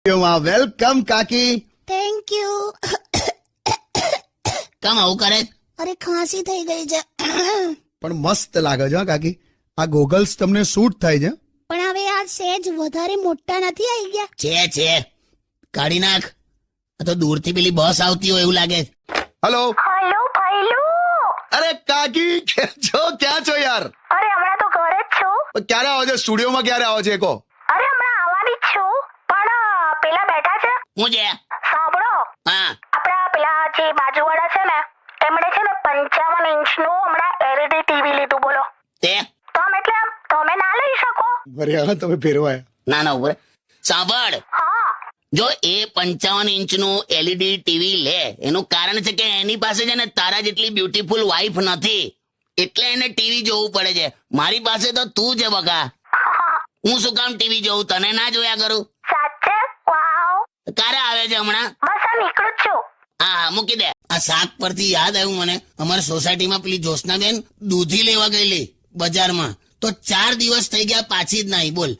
Welcome કાકી. Thank you. કેમ આવું કરે? અરે ખાંસી થઈ ગઈ છે. પણ મસ્ત લાગે છે હા કાકી. આ ગોગલ્સ તમને સૂટ થાય છે. પણ હવે આ સેજ વધારે મોટા નથી આવી ગયા? છે કાઢી નાખ. આ તો દૂરથી પેલી બસ આવતી હોય એવું લાગે. હેલો હેલો ભાઈલુ. અરે કાકી ક્યાં છો યાર? અરે હમણાં તો ઘરે જ છું. ક્યારે આવો છો? સ્ટુડિયોમાં ક્યારે આવો છો કહો? અરે હમણાં આવવાની જ છું. પણ પેલા બેઠા છે, હું છે? સાંભળો. હા આપણા પેલા જે બાજુવાળા છે ને, એમણે છે ને 55 ઇંચનું હમણાં LED ટીવી લીધું. બોલો તે તો આમ એટલે આમ તમે ના લઈ શકો? અરે હા તમે ફેરવાય. ના ઉપર સાંભળ. હા જો એ 55 ઇંચનું LED ટીવી લે એનું કારણ છે કે એની પાસે છે ને તારા જેટલી બ્યુટીફુલ વાઈફ નથી, એટલે એને ટીવી જોવું પડે છે. મારી પાસે તો તું છે બકા. હું શું કામ ટીવી જોઉં? તને ના જોયા કરું? સાચે? વાવ. ક્યારે આવે છે હમણાં? બસ આ નીકળું જ છું. હા મૂકી દે. આ શાક પરથી યાદ આવ્યું મને, અમારી સોસાયટીમાં પેલી જ્યોત્સનાબેન દૂધી લેવા ગયેલી બજારમાં, તો 4 દિવસ થઈ ગયા પાછી જ નહીં. બોલ,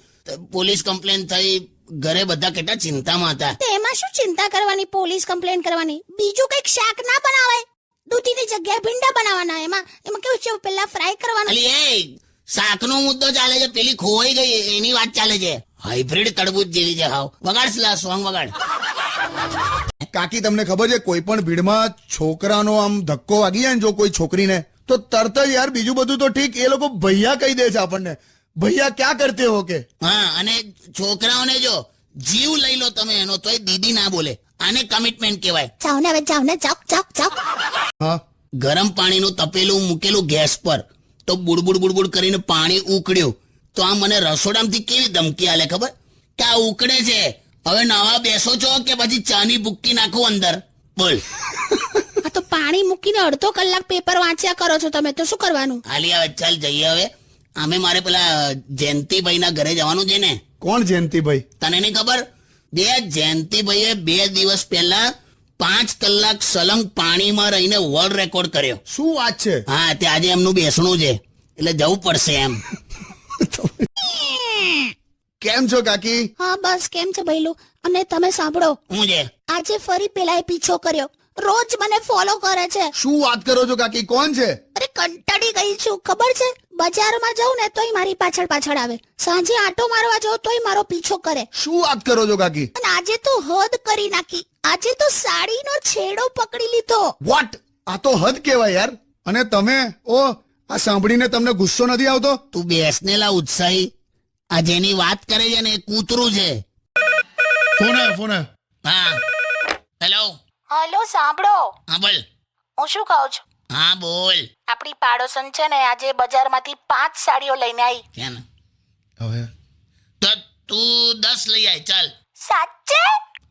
પોલીસ કમ્પ્લેન થઈ, ઘરે બધા કેટલા ચિંતામાં હતા. તો એમાં શું ચિંતા કરવાની, પોલીસ કમ્પ્લેન કરવાની? બીજું કઈક શાક ના બનાવાય? દૂધીની જગ્યાએ ભીંડા બનાવવાના. એમાં કેવું છે, પેલા ફ્રાય કરવાના. અલી એ શાકનો મુદ્દો ચાલે છે, પેલી ખોવાઈ ગઈ એની વાત ચાલે છે. હાઇબ્રિડ તરબૂચ જેવી છે. હાવ વગાડ સોંગ વગાડ. કાકી તમને ખબર છે કોઈ પણ ભીડમાં છોકરાનો આમ ધક્કો વાગી જાય ને જો કોઈ છોકરીને, તો તરત જ યાર બીજું બધું તો ઠીક, એ લોકો ભૈયા કહી દે છે આપણને. ભૈયા ક્યાં કરતે હો કે. હા, અને છોકરાઓને જો જીવ લઈ લો તમે એનો તોય દીદી ના બોલે. આને કમિટમેન્ટ કહેવાય. જાવ ને હવે, જાવ ને, જાવ. હા ગરમ પાણીનું તપેલું મૂકેલું ગેસ પર, તો બુડબુડ કરીને પાણી ઉકળ્યું, તો આ મને રસોડામાંથી કેવી ધમકી આલે ખબર કે આ ઉકળે છે, હવે નાવા બેસો છો કે પછી ચાની ભૂક્કી નાખો અંદર? બોલ. આ તો પાણી મૂકીને અડધો કલાક પેપર વાંચ્યા કરો છો તમે, તો શું કરવાનું? હાલી આવે, ચાલ જઈએ હવે. આમે મારે પેલા જયંતિભાઈ ના ઘરે જવાનું છે ને. કોણ જયંતિભાઈ? તને નહીં ખબર? જયંતિભાઈએ 2 દિવસ પહેલા 5 કલાક સલંગ પાણીમાં રહીને વર્લ્ડ રેકોર્ડ કર્યો. શું વાત છે? હા, તે આજે એમનું બેસણું છે એટલે જવું પડશે એમ. કેમ છો કાકી? હા બસ, કેમ છે ભઈલું? અને તમે સાંભળો, હું છે? આજે ફરી પેલાએ પીછો કર્યો. રોજ મને ફોલો કરે છે. શું વાત કરો છો કાકી? કોણ છે? અરે કંટાળી ગઈ છું, ખબર છે? બજારમાં જાઉં ને તોય મારી પાછળ આવે. સાંજે આટો મારવા જાઉં તોય મારો પીછો કરે. શું વાત કરો છો કાકી? અને આજે તો હદ કરી નાખી. આજે તો સાડીનો છેડો પકડી લીધો. વોટ? આ તો હદ કહેવાય યાર. અને તમે આ સાંભળીને તમને ગુસ્સો નથી આવતો? તું બેસનેલા ઉત્સાહી, આ જેની વાત કરે છે ને એ કૂતરું છે. ફોન હા હેલો. હેલો સાંભળો. હા બોલ. હું શું કહું છું, હા બોલ. આપણી પાડોશન છે ને આજે બજારમાંથી 5 સાડીઓ લઈને આવી. કેમ? હવે તો તું 10 લઈ આય ચાલ. સાચે?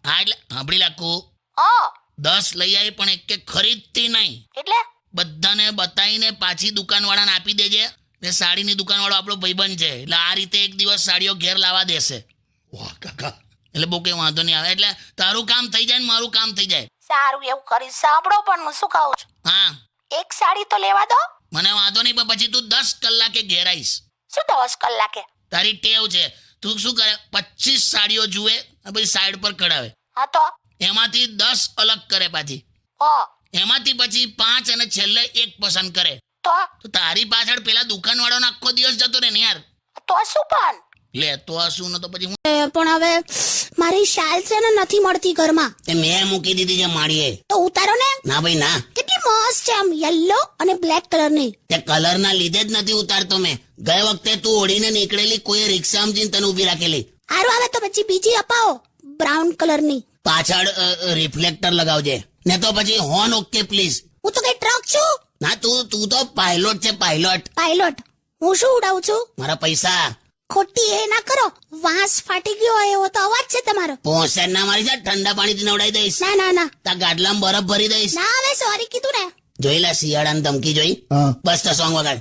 હા એટલે સાંભળી લાખું, હા 10 લઈ આવી પણ એક ખરીદતી નહીં. એટલે બધાને બતાવીને પાછી દુકાનવાળાને આપી દેજે. ને સાડીની દુકાનવાળો આપણો ભાઈબંધ છે, એટલે આ રીતે એક દિવસ સાડીઓ ઘેર લાવવા દેશે. વાહ કાકા. એટલે બહુ કઈ વાંધો નહીં આવે. એટલે તારું કામ થઈ જાય ને મારું કામ થઈ જાય. સારું એવું કરીશ. સાંભળો, પણ હું શું કહું છું, હા એક સાડી તો લેવા દો. મને વાંધો નહીં, પણ પછી તું 10 કલાકે ઘેર આવીશ. શું 10 કલાકે? તારી ટેવ છે. તું શું કરે, 25 સાડીઓ જુએ અને પછી સાઈડ પર કઢાવે, હા તો એમાંથી 10 અલગ કરે, પાછી એમાંથી પછી 5 અને છેલ્લે 1 પસંદ કરે. તો તારી પાછળ પેલા દુકાનવાળાનો આખો દિવસ જતો રહે ને યાર. તો શું પણ લે તો આ શું ન તો પછી હું પણ હવે મારી શાલ છે ને નથી મળતી ઘરમાં. મેં મૂકી દીધી છે માળીએ. તો ઉતારો ને. ના ભાઈ ના. કેટલી મસ્ત છે, આમ યલો અને બ્લેક કલરની. તે કલર ના લીધે જ નથી ઉતારતો મેં. ગઈ વખતે તું ઓઢીને નીકળેલી, કોઈ રિક્ષા સમજીને તને ઉભી રાખેલી. સારું આવે તો પછી બીજી અપાવો, બ્રાઉન કલરની. પાછળ રિફ્લેક્ટર લગાવજે, ને તો પછી હોર્ન ઓકે પ્લીઝ. હું તો કઈ ટ્રક છું? ના તું તો પાયલોટ છે, પાયલોટ. પાયલોટ? હું શું ઉડાવું છું? મારા પૈસા. ખોટી એ ના કરો, વાંસ ફાટી ગયો હોય એવો તો અવાજ છે તમારો. પોસેન ના મારી જા, ઠંડા પાણીથી નવડાવી દઈશ. ના તા ગાડલામાં બરફ ભરી દઈશ. ના હવે સોરી કીધું ને. જોઈ લે શિયાળાની ધમકી જોઈ. હા. બસ તો સોંગ વગાડ.